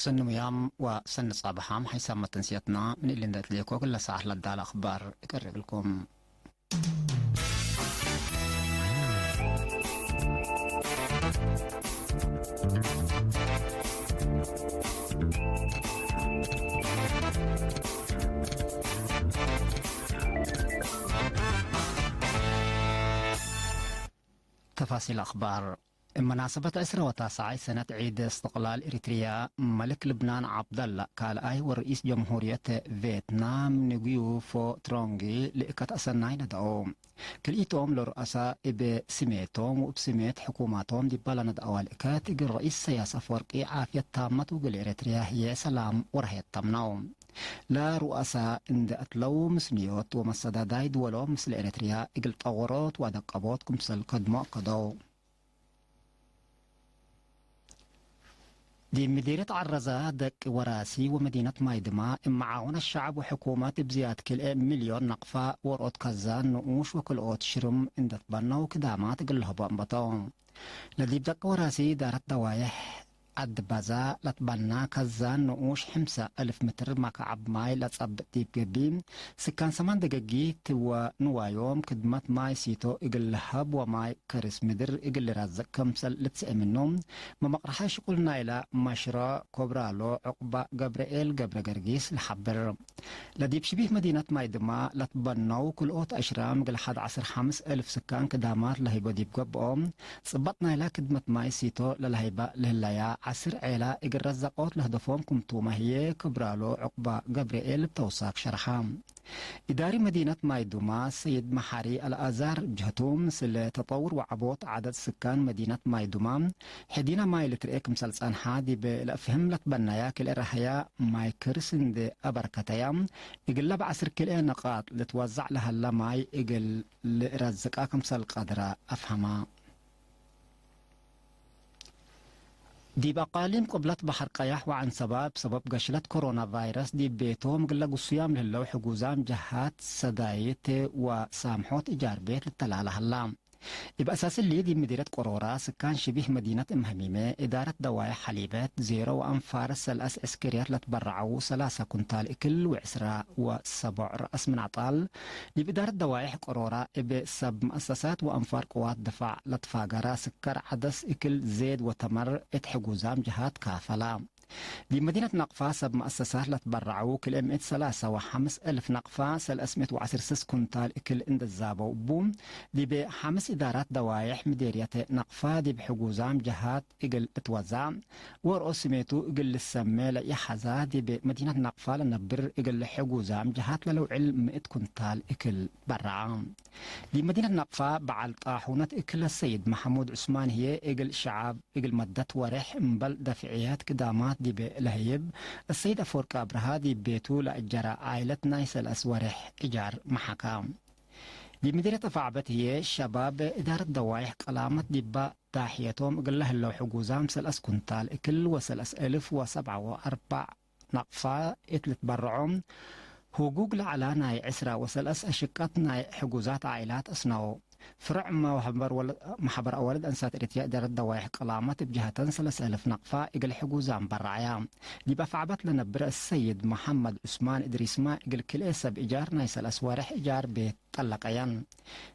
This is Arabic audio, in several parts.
سن ميام وسن صباحام حيسام تنسيتنا من اللي ندات ليكو كل ساعة لدى الأخبار يقرب لكم. تفاصيل أخبار. مناسبة 19 سنة عيد استقلال إريتريا، ملك لبنان عبد الله كالاي ورئيس جمهورية فيتنام نيغيو فو ترونغي لإكت أسناي ندعو كليتهم لرؤساء بسميتهم وبسميت حكوماتهم دي بالا ندعو الإكات إجل رئيس سياسة فرقي عافية تامة وقل إريتريا هي سلام ورهية تمناو لا رؤساء عند أتلو مسميوت ومسداداي دولو مثل إريتريا إجل طورات ودقبوت كمسل قدمو قدو دي مديرة عرزة دك وراسي ومدينة مايدما معاون الشعب وحكومة بزيادة كل مليون نقفة ورقود كزان نقوش وكل قوت شرم اندت بنا وكدامات قلها بأنبطون لدي بدك وراسي دارت دوايح عد بازا لتبنا كزان نقوش 5000 متر مكعب ماي لتصب تيب جبين سكان سمان دقاقي توا نوايوم كدمت ماي سيتو اقل لهب وماي كرس مدر اقل رازق كمسل لتسئ منهم ما مقرحاش قلنا الى مشرا كوبرالو عقبة جبرائيل جبر جرجيس لحبر لدي بشبيه مدينة مايدما لتبناو كل اوت اشرام قل حد 15,000 سكان كدامات لهيبو ديب جبهم صبتنا الى كدمت ماي سيتو للهيبة لهلايا عسر عيلة إجر رزقوت لهدفهم كمتوما هي كبرالو عقبة جبرائيل بتوساق شرحام إداري مدينة مايدوما سيد محاري الآزار جهتهم مثل تطور وعبوط عدد سكان مدينة مايدوما حدينا ماي لترئيك مسلسان حادي بالأفهم لتبنايا كل إرحيا ماي كرسن دي أبركتايا إقل بعسر كل نقاط لتوزع لها اللماي إقل لرزقاك مسل قادرة أفهما دي بقاليم قبلت بحر قياح وعن سبب قشلت كورونا فيروس دي بيتهم قلقوا الصيام للوح وجوزام جهات سدايت وسامحوت إيجار بيت للتلالة هلام يبقى أساس اللي دي مديرة قرورة سكان شبيه مدينة هميمة إدارة دوايح حليبات زيرو وأنفار السلأس إسكريات لتبرعوا 3 كنتال إكل وعسرة وسبع رأس من عطال دي بإدارة دوايح قرورة بسب مؤسسات وأنفار قوات دفاع لتفاقرة سكر عدس إكل زيد وتمر اتحجوزام جهات كافلة دي مدينة نقفة سب مؤسسات لتبرعوا كل أمئة 3,500 نقفة سل أسمت وعسر 6 كنتال إكل إند الزابو بوم دي بحمس إدارات دوايح مديرية نقفة دي بحجوزام جهات إقل اتوزع ورؤوس سميتو إقل السمي لإحزا دي بمدينة نقفة لنبر إقل حجوزام جهات للو علم 100 كنتال إكل برعام دي مدينة نقفة بعد طاحونة إكل السيد محمود عثمان هي إقل شعب إقل مدة ورح مبل دفعيات كدامات دي بلهيب السيد أفورك أبرها دي بيتو لأجرى عائلة نايس الأسورح إجار محكام دي مدينة فعبت هي شباب إدارة دوايح قلامت دي با تاحيتهم قل له اللو حقوزام سلأس كنتال إكل وسلأس 1007 نقفة إتلت برعهم هو على ناي عسرة وسلأس أشقات ناي حجوزات عائلات أصنعوا فرع محبر أولد أنسات إريتيا إدارة دوايح قلامات بجهة 3,000 نقفة إقل حجوزان برعيام دي بفعبت لنبر السيد محمد عثمان إدريس ما إقل كل إسب إيجار ناي سلأس وارح إيجار بيت طلقيان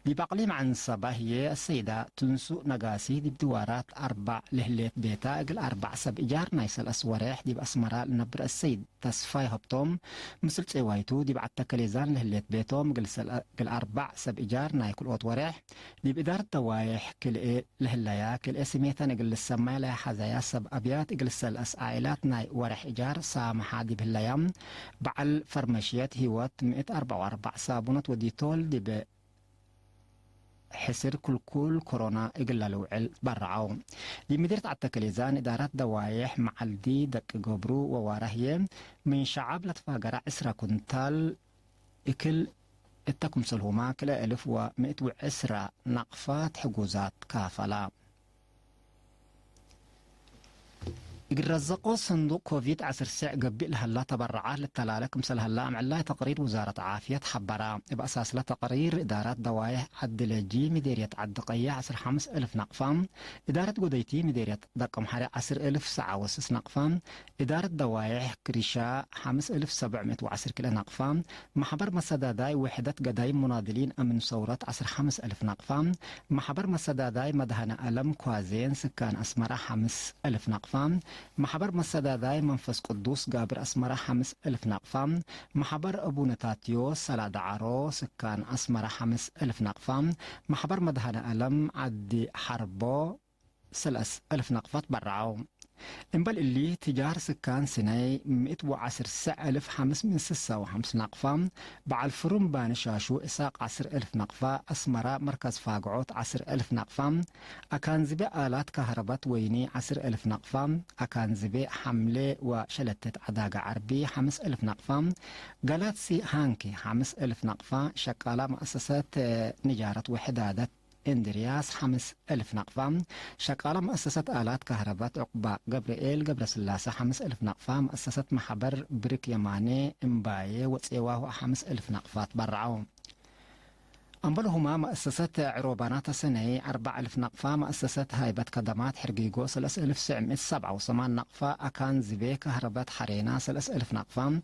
دي بقليم عن صبا هي السيدة تنسو نقاسي دي بدوارات 4 لهليت بيتا اقل 4 سب إيجار نايس الأسواريح دي بأسمراء لنبر السيد تسفاي هبطوم مثل تسيوايتو دي بعد تكاليزان لهليت بيتوم قل 4 سب إيجار نايكل أوت وريح دي بإدارة دوايح كل إيه لهلايا كل إيه سميتان اقل السماي لها حزايا سب أبيات اقل السلأس عائلات ناي وريح إيجار سامحا دي بهلايام بعل فرمشيات هيوات 144 صابونة وديتول دي بحسر كل كورونا إقلا لوعل برعو دي مديرة التكاليزان إدارات دوايح معلدي دك جبرو ووارهية من شعب لتفاقر عسرة كنتال إكل التكم سلهما كلا 1110 نقفات حجوزات كافلة يرزقوا صندوق كوفيد 19 قبل هلا تبرعات للتلالك مثل هلا معلا تقرير وزارة عافية حبرا بأساس لتقرير إدارات دوايح عدلجي مديرية عدقية 10,000 نقفام إدارة قديتي مديرية دقم حري 10,000 ساعة وسس نقفام إدارة دوايح كريشا 5,710 كيلو نقفام محبر مسداداي وحدة قداي مناضلين أمن ثورة 15,000 نقفام محبر مسداداي مدهنة ألم كوازين سكان أسمرة 5,000 نقفام محبر مسداداي منفس قدوس قابر أسمرة 5,000 نقفام محبر أبو نتاتيو سلاد عرو سكان أسمرة 5,000 نقفام محبر مدهنة ألم عدي حربو 3,000 نقفات برعو إنبل اللي تجار سكان سناي 110,556 نقفة بعد فرم بان شاشو إساق 10,000 نقفة أسمرة مركز فاقعوت 10,000 نقفة أكان زبي آلات كهربات ويني 10,000 نقفة أكان زبي حملة وشلتت عداقة عربي 5,000 نقفة قالات سي هانكي 5,000 نقفة شكالة مؤسسات نجارة وحدادات اندرياس 5,000 نقفة شكالة مؤسسة آلات كهرباء عقبة جبريل قبر سلاسة 5,000 نقفة مؤسسة محبر بريك يماني امباية وتسيواه 5,000 نقفة برعو أنبلهما مؤسسة عروبانات سنة 4,000 نقفة مؤسسة هايبة كدمات حرقيقو 3,987 نقفة أكان زبي كهرباء حرينا 3,000 نقفة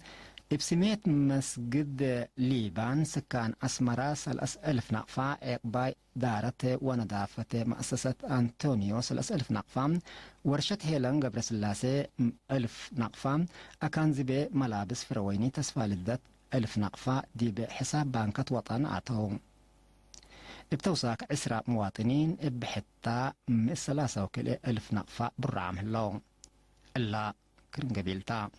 إبسميت مسجد ليبان سكان أسمرة 3,000 نقفة إقباي دارة ونظافة مؤسسة أنطونيو 3,000 نقفة ورشة هيلان قبر سلاسة 1,000 نقفة أكان زبي ملابس فرويني تسفالدت 1,000 نقفة دي بحساب بانكة وطن أعطوهم بتوساك 10 مواطنين بحتى 3,000 نقفة برعام هلون إلا كرم قبيلتا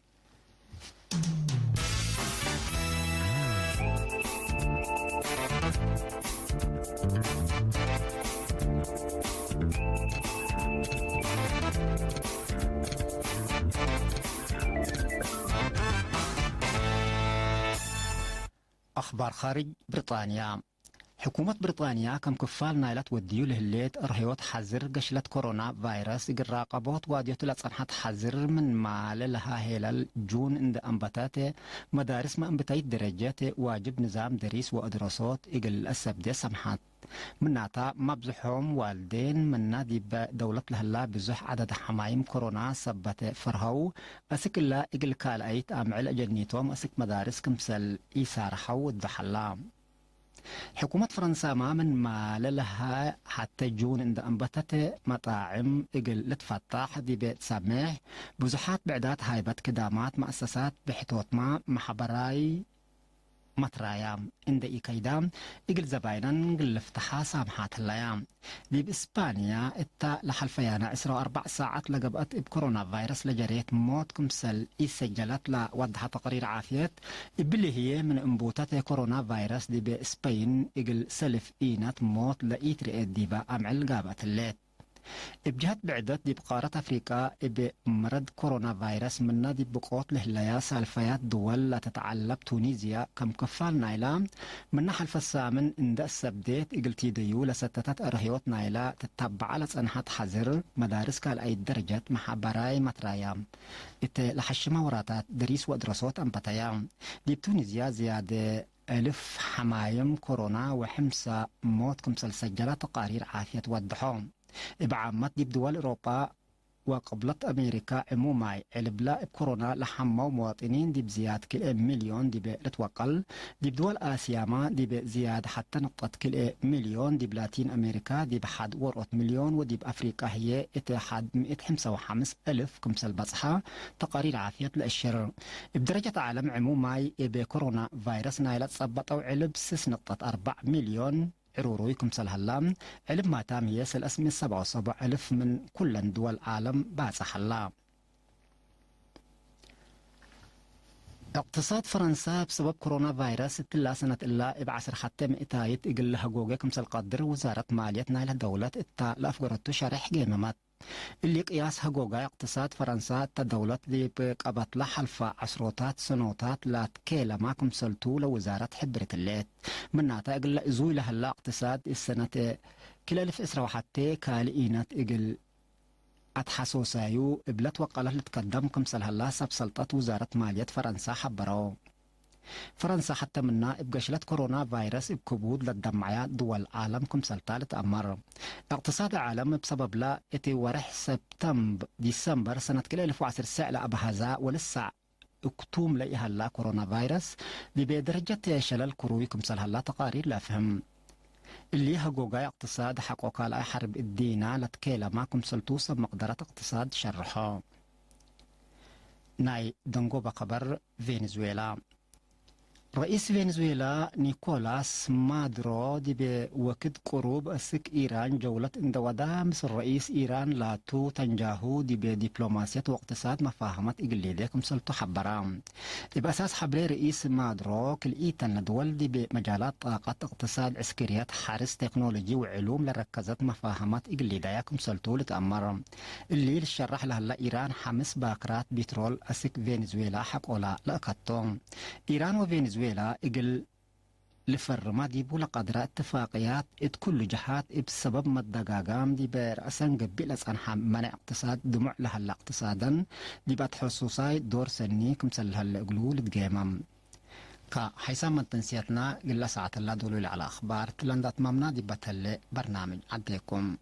أخبار خارج بريطانيا حكومة بريطانيا كم كفال نايلت وديو لهليت رهيوت حذر قشلة كورونا فيروس راقبوت واديوت لتصنحت حذر من مال لها هيلال جون عند أنبتات مدارس ما أنبتايت درجات واجب نظام دريس وأدراسات إقل السبدي سمحات مناتا مبزحهم والدين من نادي دولة لهلا بزح عدد حمايم كورونا سبت فرهو أسك الله إقل كال أيت أمعل جنيتهم أسك مدارس كمسل إيسار حود ضحلا حكومة فرنسا ما من ما لها حتى جون عند أنبتت مطاعم إقل لتفتح دي بيت سامح بزحات بعدات هايبت كدامات مؤسسات بحتوت ما محبراي مطرايا عند إيكايدام إقل زباينا قل افتحا سامحات اللايام دي بإسبانيا إتا لحلفيانا 4 ساعات لقبقت بكورونا فيروس لجريت موت كمسل سجلت لوضح تقرير عافية باللي هي من انبوتات كورونا فيروس دي بإسبين إقل سلف إينات موت لإيتري ديبا أمعل قابت الليت بجهة بعدت دي بقارة أفريقيا بمرض كورونا فيروس من دي بقوت لهلايا سالفيات دول لا تتعلق تونيزيا كم كفال نايلا من حلف السامن عند السبديت إقلتي ديو لستتت أرهيوت نايلا تتبع على صنحة حذر مدارس كال أي درجة محبراي مترايا لحش موراتات دريس وأدرسوت أمبتايا دي بتونيزيا زيادة 1,000 حمايم كورونا وحمسة موت كمسل سجلة تقارير عافية وضحهم بعامات دي بدول أوروبا وقبلت أمريكا عموما البلاء بكورونا لحموا مواطنين دي بزياد كل مليون دي بلتوقل دي بدول آسيا ما دي بزياد حتى نقطة كل مليون دي بلاتين أمريكا دي بحد ورقة مليون ودي بأفريقيا هي اتحاد 155,000 كمسل بصحة تقارير عافية الأشهر بدرجة عالم عموما بكورونا فيروس نايلت صبتوا علب 6.4 مليون عروروي كمسل هلام علم ما تام يسل اسمي 77,000 من كل دول العالم باس حلام اقتصاد فرنسا بسبب كورونا فيروس تلا سنة إلا بعشر حتى مئتايت إقل هجوجة كمسل قدر وزارة ماليتنا إلى دولة إتا لأفقرتو شرح جيممات اللي قياس هجوجة اقتصاد فرنسا تدولة دي بقبط لحلفة عشروتات سنوتات لا تكيلا ما كمسلتو لوزارة حبرة الليت مناتا إقل إزوي لهلا اقتصاد السنة كلا 1000 إسرا وحتى كالئينات إقل أتحسوسايو إبلت وقالت لتقدم كمسل هلا سب سلطة وزارة مالية فرنسا حبرو فرنسا حتى منا بقشلت كورونا فيروس بكبود للدمعيات دول عالم كمسل ثالث أمر اقتصاد العالم بسبب لا اتي ورح سبتمبر ديسمبر سنة كلا 1010 سعلا أبهزا ولسه اكتوم لي هلا كورونا فيروس بدرجة شلل كروي كمسل هلا تقارير لا فهم اللي هجوجا اقتصاد حقوق لا حرب الدينا لتكيلا ما كمسل توصل مقدرة اقتصاد شرحه ناي دنجو بقبر فنزويلا رئيس فنزويلا نيكولاس مادرو دي بوقت قروب أسك إيران جولة اندودا مثل رئيس إيران لاتو تنجاهو دي بدبلوماسية واقتصاد مفاهمات إقليدية كمثل تحبرام بأساس حبري رئيس مادرو كل إيتان دول دي بمجالات طاقة اقتصاد عسكريات حارس تكنولوجي وعلوم لركزت مفاهمات إقليدية كمثل طول تأمر اللي شرح لها إيران حمس باكرات بترول أسك فنزويلا حقولا لأكتون إيران وفنزويلا إقل لفرما دي بولا قدرة اتفاقيات كل جهات بسبب ما الدقاقام دي برأسان قبل أسان منع اقتصاد دمع لها الاقتصادا دي بات حصوصاي دور سني كمسل هلا قلول دقيمم كحيث من تنسيتنا قل ساعة الله دولو على أخبار تلان أتمامنا دي باتل برنامج عديكم